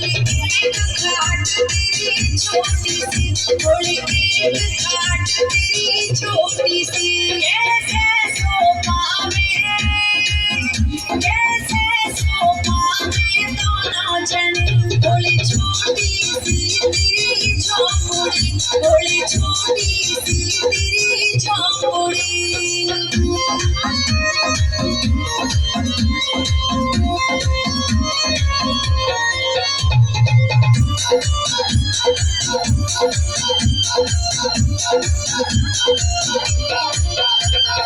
भोली एक घाट तेरी छोटी सी, भोली एक घाट तेरी छोटी सी। कैसे सो पावे, कैसे सो पावे दोनों जन, भोली छोटी सी तेरी झोपड़ी, भोली छोटी सी तेरी झोपड़ी।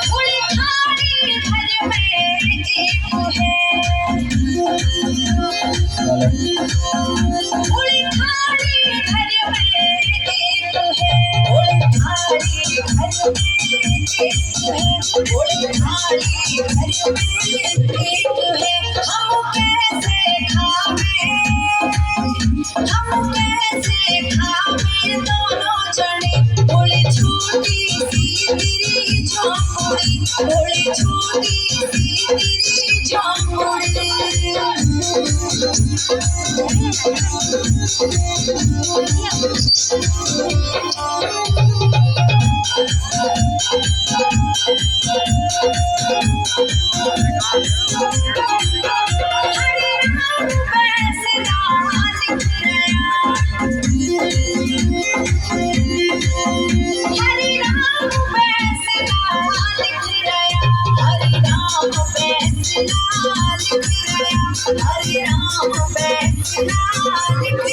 भोली थाली घर में एक है, भोली थाली घर में एक है, भोली थाली घर में एक है, भोली थाली घर में एक है। हम कैसे खावे, हम कैसे खावे दोनों जने, भोली छोटी सी तेरी झोपड़ी, भोली छोटी सी तेरी झोपड़ी। हरे राम फैसला लिख रहा, हरे राम फैसला लिख रहा, हरे राम फैसला लिख रहा, हरे राम फैसला लिख